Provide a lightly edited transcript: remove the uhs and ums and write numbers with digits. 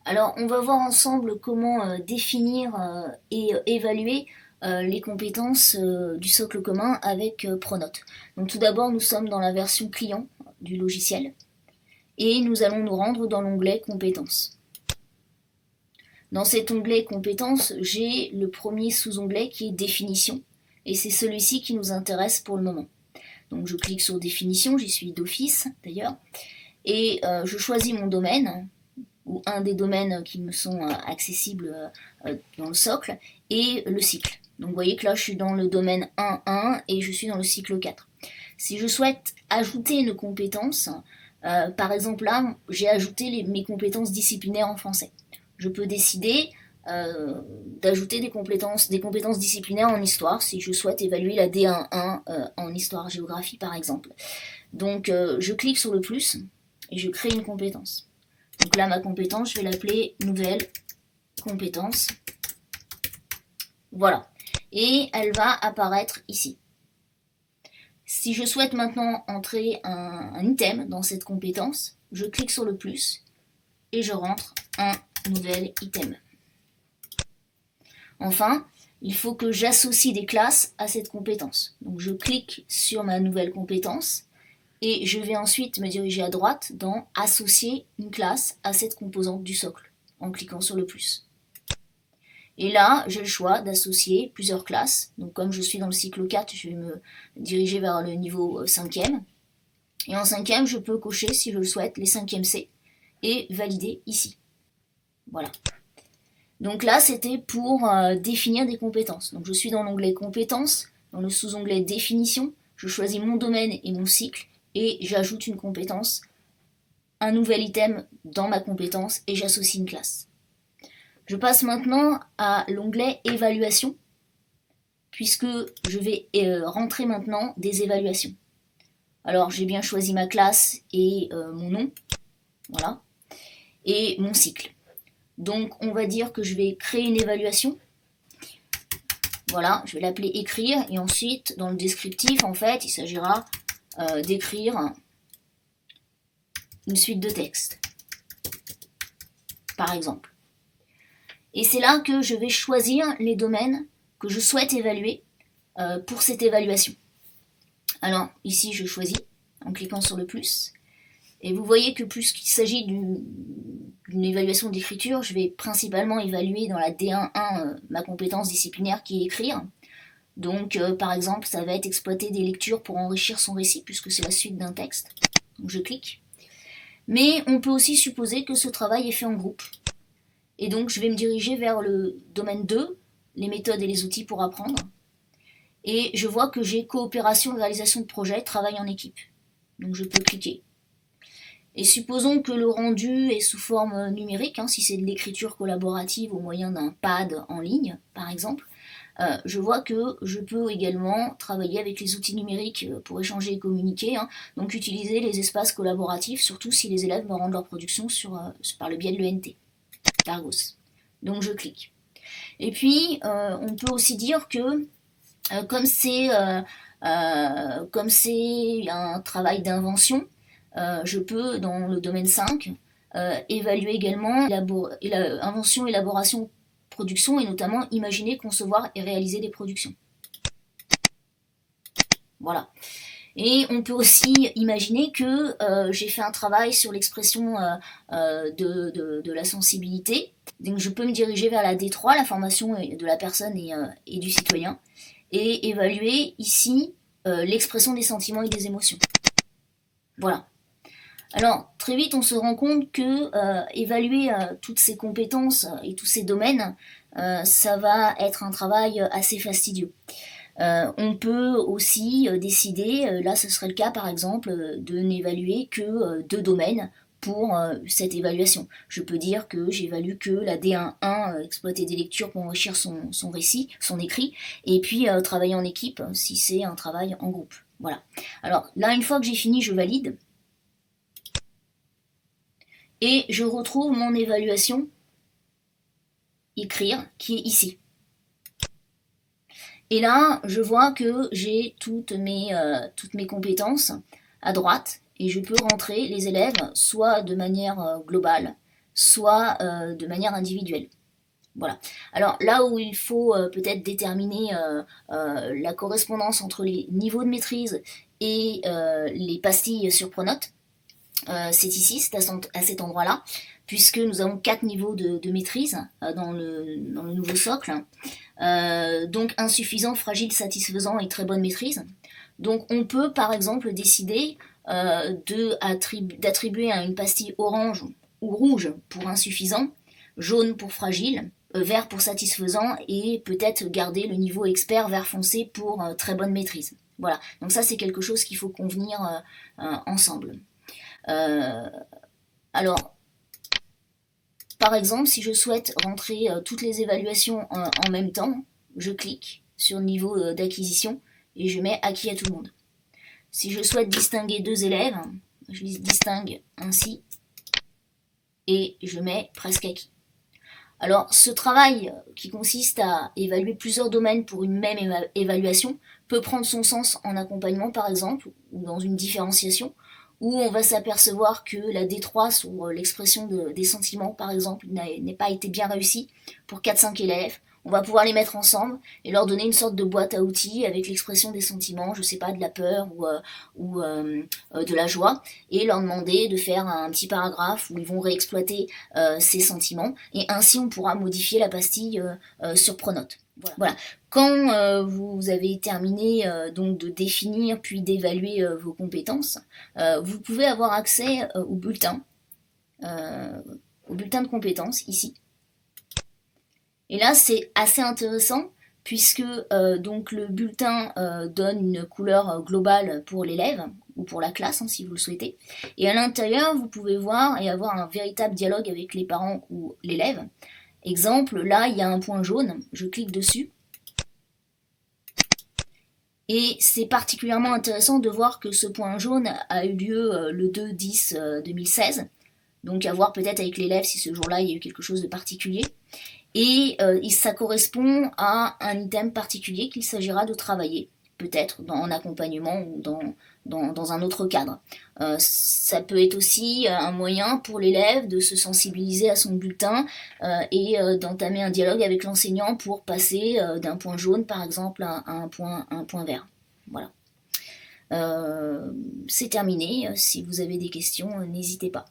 Alors, on va voir ensemble comment définir et évaluer les compétences du socle commun avec Pronote. Donc, tout d'abord, nous sommes dans la version client du logiciel et nous allons nous rendre dans l'onglet compétences. Dans cet onglet compétences, j'ai le premier sous-onglet qui est définition et c'est celui-ci qui nous intéresse pour le moment. Donc, je clique sur définition, j'y suis d'office d'ailleurs, et je choisis mon domaine ou un des domaines qui me sont accessibles dans le socle, et le cycle. Donc vous voyez que là je suis dans le domaine 1.1 et je suis dans le cycle 4. Si je souhaite ajouter une compétence, par exemple là j'ai ajouté mes compétences disciplinaires en français. Je peux décider d'ajouter des compétences disciplinaires en histoire si je souhaite évaluer la D1.1 en histoire-géographie par exemple. Donc je clique sur le plus et je crée une compétence. Donc là, ma compétence, je vais l'appeler nouvelle compétence. Voilà. Et elle va apparaître ici. Si je souhaite maintenant entrer un item dans cette compétence, je clique sur le plus et je rentre un nouvel item. Enfin, il faut que j'associe des classes à cette compétence. Donc je clique sur ma nouvelle compétence et je vais ensuite me diriger à droite dans associer une classe à cette composante du socle en cliquant sur le plus. Et là, j'ai le choix d'associer plusieurs classes. Donc comme je suis dans le cycle 4, je vais me diriger vers le niveau 5e. Et en 5e, je peux cocher, si je le souhaite, les 5e C et valider ici. Voilà. Donc là, c'était pour définir des compétences. Donc je suis dans l'onglet compétences, dans le sous-onglet définition, je choisis mon domaine et mon cycle, et j'ajoute une compétence, un nouvel item dans ma compétence et j'associe une classe. Je passe maintenant à l'onglet évaluation puisque je vais rentrer maintenant des évaluations. Alors j'ai bien choisi ma classe et mon nom, voilà, et mon cycle. Donc on va dire que je vais créer une évaluation. Voilà, je vais l'appeler écrire et ensuite dans le descriptif en fait il s'agira d'écrire une suite de textes, par exemple. Et c'est là que je vais choisir les domaines que je souhaite évaluer pour cette évaluation. Alors ici je choisis en cliquant sur le plus. Et vous voyez que puisqu'il s'agit d'une évaluation d'écriture, je vais principalement évaluer dans la D1.1 ma compétence disciplinaire qui est écrire. Donc par exemple ça va être exploiter des lectures pour enrichir son récit puisque c'est la suite d'un texte. Donc je clique. Mais on peut aussi supposer que ce travail est fait en groupe. Et donc je vais me diriger vers le domaine 2, les méthodes et les outils pour apprendre. Et je vois que j'ai coopération et réalisation de projet, travail en équipe. Donc je peux cliquer. Et supposons que le rendu est sous forme numérique, si c'est de l'écriture collaborative au moyen d'un pad en ligne, par exemple. Je vois que je peux également travailler avec les outils numériques pour échanger et communiquer, donc utiliser les espaces collaboratifs, surtout si les élèves me rendent leur production par le biais de l'ENT, d'Argos. Donc je clique. Et puis, on peut aussi dire que, comme c'est un travail d'invention, je peux, dans le domaine 5, évaluer également invention, élaboration, production, et notamment imaginer, concevoir et réaliser des productions. Voilà. Et on peut aussi imaginer que j'ai fait un travail sur l'expression de la sensibilité. Donc je peux me diriger vers la D3, la formation de la personne et du citoyen, et évaluer ici l'expression des sentiments et des émotions. Voilà. Alors, très vite, on se rend compte que évaluer toutes ces compétences et tous ces domaines, ça va être un travail assez fastidieux. On peut aussi décider, là ce serait le cas par exemple, de n'évaluer que 2 domaines pour cette évaluation. Je peux dire que j'évalue que la D1.1, exploiter des lectures pour enrichir son récit, son écrit, et puis travailler en équipe si c'est un travail en groupe. Voilà. Alors là, une fois que j'ai fini, je valide. Et je retrouve mon évaluation écrire qui est ici. Et là, je vois que j'ai toutes mes compétences à droite et je peux rentrer les élèves soit de manière globale, soit de manière individuelle. Voilà. Alors là où il faut peut-être déterminer la correspondance entre les niveaux de maîtrise et les pastilles sur Pronote, c'est ici, c'est à cet endroit-là, puisque nous avons 4 niveaux de maîtrise dans le nouveau socle. Donc insuffisant, fragile, satisfaisant et très bonne maîtrise. Donc on peut par exemple décider d'attribuer à une pastille orange ou rouge pour insuffisant, jaune pour fragile, vert pour satisfaisant et peut-être garder le niveau expert vert foncé pour très bonne maîtrise. Voilà, donc ça c'est quelque chose qu'il faut convenir ensemble. Alors, par exemple, si je souhaite rentrer toutes les évaluations en même temps, je clique sur niveau d'acquisition et je mets acquis à tout le monde. Si je souhaite distinguer 2 élèves, je distingue ainsi et je mets presque acquis. Alors, ce travail qui consiste à évaluer plusieurs domaines pour une même évaluation peut prendre son sens en accompagnement, par exemple, ou dans une différenciation, où on va s'apercevoir que la D3 sur l'expression des sentiments, par exemple, n'est pas été bien réussie pour 4-5 élèves. On va pouvoir les mettre ensemble et leur donner une sorte de boîte à outils avec l'expression des sentiments, je sais pas, de la peur ou de la joie, et leur demander de faire un petit paragraphe où ils vont réexploiter ces sentiments, et ainsi on pourra modifier la pastille sur Pronote. Voilà. Quand vous avez terminé donc de définir puis d'évaluer vos compétences, vous pouvez avoir accès au bulletin de compétences ici. Et là, c'est assez intéressant puisque donc le bulletin donne une couleur globale pour l'élève ou pour la classe, hein, si vous le souhaitez. Et à l'intérieur, vous pouvez voir et avoir un véritable dialogue avec les parents ou l'élève. Exemple, là, il y a un point jaune, je clique dessus. Et c'est particulièrement intéressant de voir que ce point jaune a eu lieu le 2-10-2016. Donc à voir peut-être avec l'élève si ce jour-là, il y a eu quelque chose de particulier. Et ça correspond à un item particulier qu'il s'agira de travailler, peut-être en accompagnement ou dans un autre cadre. Ça peut être aussi un moyen pour l'élève de se sensibiliser à son bulletin et d'entamer un dialogue avec l'enseignant pour passer d'un point jaune, par exemple, à un point vert. Voilà. C'est terminé. Si vous avez des questions, n'hésitez pas.